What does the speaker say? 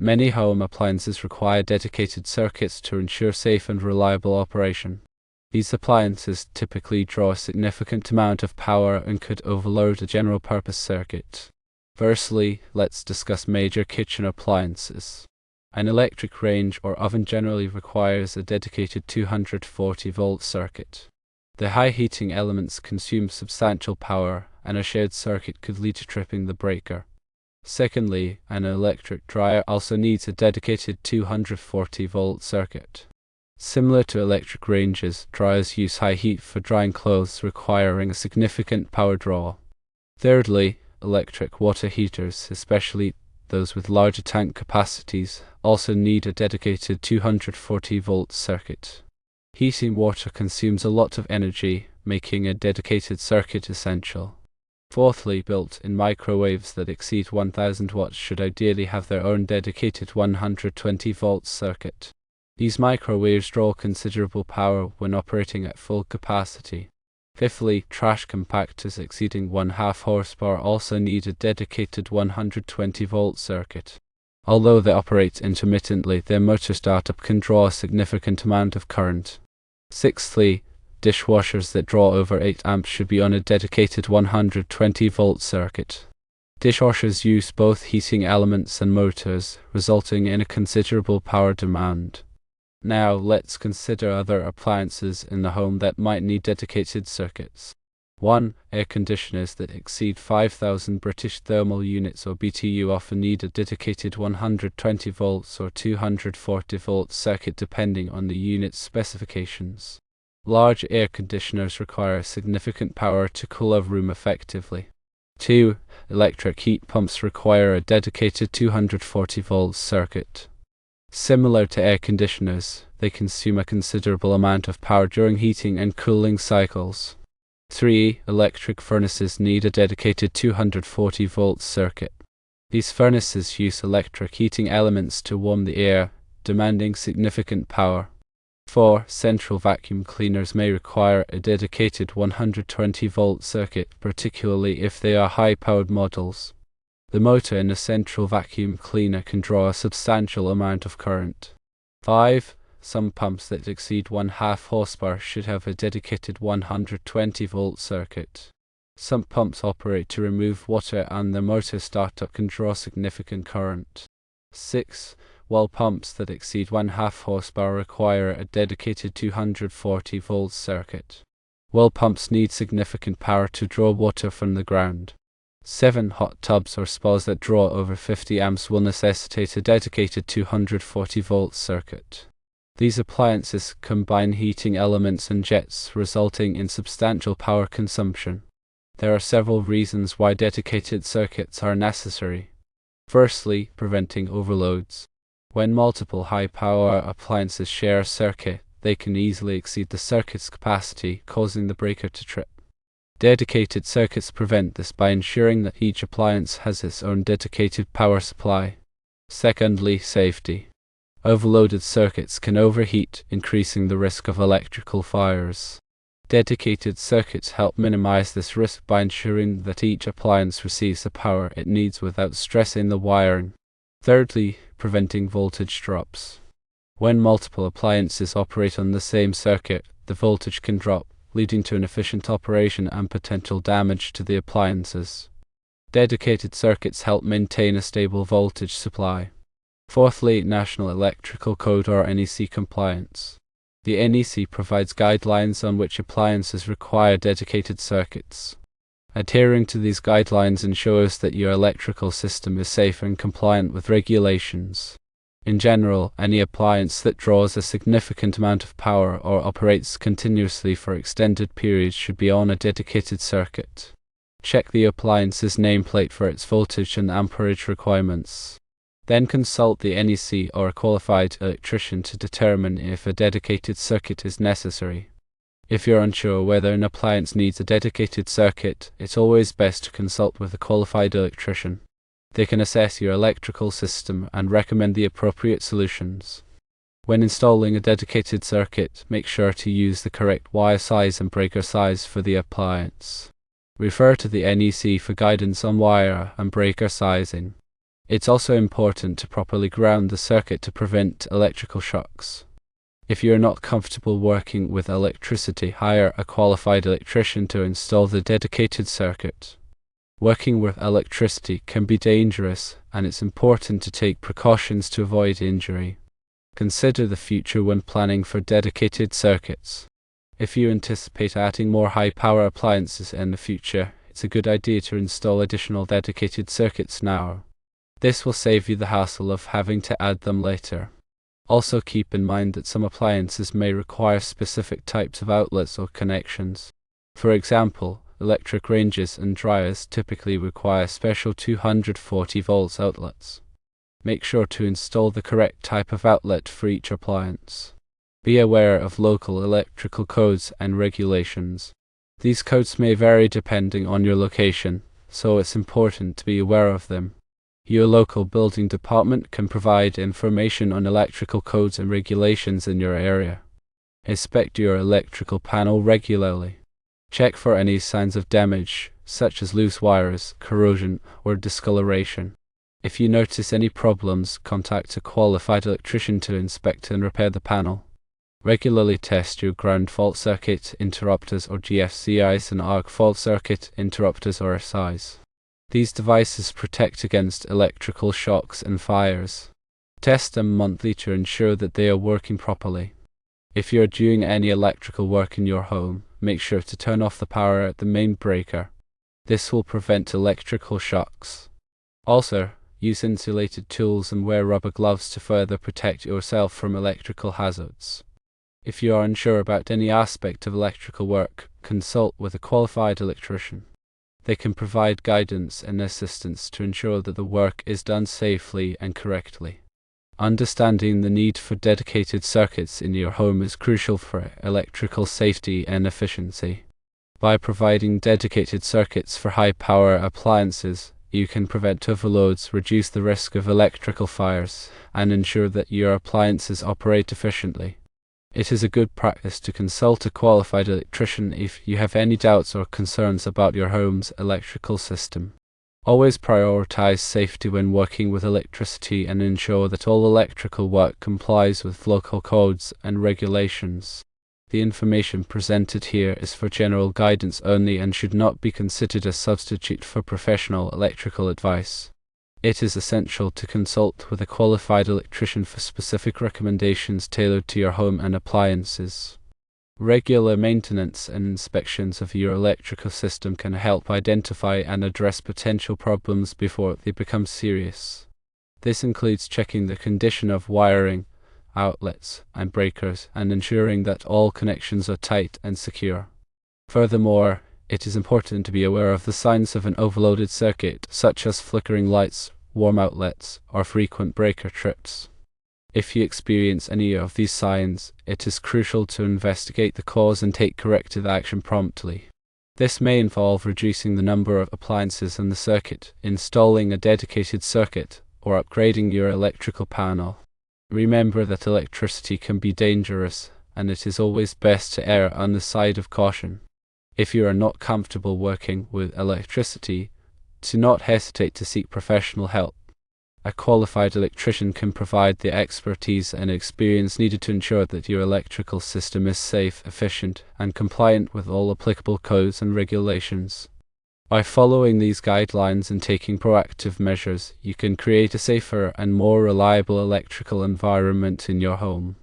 Many home appliances require dedicated circuits to ensure safe and reliable operation. These appliances typically draw a significant amount of power and could overload a general-purpose circuit. Firstly, let's discuss major kitchen appliances. An electric range or oven generally requires a dedicated 240-volt circuit. The high heating elements consume substantial power, and a shared circuit could lead to tripping the breaker. Secondly, an electric dryer also needs a dedicated 240-volt circuit. Similar to electric ranges, dryers use high heat for drying clothes, requiring a significant power draw. Thirdly, electric water heaters, especially those with larger tank capacities, also need a dedicated 240-volt circuit. Heating water consumes a lot of energy, making a dedicated circuit essential. Fourthly, built-in microwaves that exceed 1000 watts should ideally have their own dedicated 120-volt circuit. These microwaves draw considerable power when operating at full capacity. Fifthly, trash compactors exceeding 1/2 horsepower also need a dedicated 120-volt circuit. Although they operate intermittently, their motor startup can draw a significant amount of current. Sixthly, dishwashers that draw over 8 amps should be on a dedicated 120-volt circuit. Dishwashers use both heating elements and motors, resulting in a considerable power demand. Now, let's consider other appliances in the home that might need dedicated circuits. 1. Air conditioners that exceed 5,000 British thermal units or BTU often need a dedicated 120 volts or 240 volt circuit depending on the unit's specifications. Large air conditioners require significant power to cool a room effectively. 2. Electric heat pumps require a dedicated 240 volt circuit. Similar to air conditioners, they consume a considerable amount of power during heating and cooling cycles. 3. Electric furnaces need a dedicated 240-volt circuit. These furnaces use electric heating elements to warm the air, demanding significant power. 4. Central vacuum cleaners may require a dedicated 120-volt circuit, particularly if they are high-powered models. The motor in a central vacuum cleaner can draw a substantial amount of current. 5. Some pumps that exceed 1/2 horsepower should have a dedicated 120-volt circuit. Some pumps operate to remove water and the motor startup can draw significant current. 6. Well pumps that exceed 1/2 horsepower require a dedicated 240-volt circuit. Well pumps need significant power to draw water from the ground. 7. Hot tubs or spas that draw over 50 amps will necessitate a dedicated 240-volt circuit. These appliances combine heating elements and jets, resulting in substantial power consumption. There are several reasons why dedicated circuits are necessary. Firstly, preventing overloads. When multiple high-power appliances share a circuit, they can easily exceed the circuit's capacity, causing the breaker to trip. Dedicated circuits prevent this by ensuring that each appliance has its own dedicated power supply. Secondly, safety. Overloaded circuits can overheat, increasing the risk of electrical fires. Dedicated circuits help minimize this risk by ensuring that each appliance receives the power it needs without stressing the wiring. Thirdly, preventing voltage drops. When multiple appliances operate on the same circuit, the voltage can drop, leading to inefficient operation and potential damage to the appliances. Dedicated circuits help maintain a stable voltage supply. Fourthly, National Electrical Code or NEC compliance. The NEC provides guidelines on which appliances require dedicated circuits. Adhering to these guidelines ensures that your electrical system is safe and compliant with regulations. In general, any appliance that draws a significant amount of power or operates continuously for extended periods should be on a dedicated circuit. Check the appliance's nameplate for its voltage and amperage requirements. Then consult the NEC or a qualified electrician to determine if a dedicated circuit is necessary. If you're unsure whether an appliance needs a dedicated circuit, it's always best to consult with a qualified electrician. They can assess your electrical system and recommend the appropriate solutions. When installing a dedicated circuit, make sure to use the correct wire size and breaker size for the appliance. Refer to the NEC for guidance on wire and breaker sizing. It's also important to properly ground the circuit to prevent electrical shocks. If you are not comfortable working with electricity, hire a qualified electrician to install the dedicated circuit. Working with electricity can be dangerous, and it's important to take precautions to avoid injury. Consider the future when planning for dedicated circuits. If you anticipate adding more high-power appliances in the future, it's a good idea to install additional dedicated circuits now. This will save you the hassle of having to add them later. Also keep in mind that some appliances may require specific types of outlets or connections. For example, electric ranges and dryers typically require special 240 volts outlets. Make sure to install the correct type of outlet for each appliance. Be aware of local electrical codes and regulations. These codes may vary depending on your location, so it's important to be aware of them. Your local building department can provide information on electrical codes and regulations in your area. Inspect your electrical panel regularly. Check for any signs of damage, such as loose wires, corrosion, or discoloration. If you notice any problems, contact a qualified electrician to inspect and repair the panel. Regularly test your ground fault circuit interrupters or GFCIs and arc fault circuit interrupters or SIs. These devices protect against electrical shocks and fires. Test them monthly to ensure that they are working properly. If you are doing any electrical work in your home, make sure to turn off the power at the main breaker. This will prevent electrical shocks. Also, use insulated tools and wear rubber gloves to further protect yourself from electrical hazards. If you are unsure about any aspect of electrical work, consult with a qualified electrician. They can provide guidance and assistance to ensure that the work is done safely and correctly. Understanding the need for dedicated circuits in your home is crucial for electrical safety and efficiency. By providing dedicated circuits for high-power appliances, you can prevent overloads, reduce the risk of electrical fires, and ensure that your appliances operate efficiently. It is a good practice to consult a qualified electrician if you have any doubts or concerns about your home's electrical system. Always prioritize safety when working with electricity and ensure that all electrical work complies with local codes and regulations. The information presented here is for general guidance only and should not be considered a substitute for professional electrical advice. It is essential to consult with a qualified electrician for specific recommendations tailored to your home and appliances. Regular maintenance and inspections of your electrical system can help identify and address potential problems before they become serious. This includes checking the condition of wiring, outlets, and breakers, and ensuring that all connections are tight and secure. Furthermore, it is important to be aware of the signs of an overloaded circuit, such as flickering lights, warm outlets, or frequent breaker trips. If you experience any of these signs, it is crucial to investigate the cause and take corrective action promptly. This may involve reducing the number of appliances in the circuit, installing a dedicated circuit, or upgrading your electrical panel. Remember that electricity can be dangerous, and it is always best to err on the side of caution. If you are not comfortable working with electricity, do not hesitate to seek professional help. A qualified electrician can provide the expertise and experience needed to ensure that your electrical system is safe, efficient, and compliant with all applicable codes and regulations. By following these guidelines and taking proactive measures, you can create a safer and more reliable electrical environment in your home.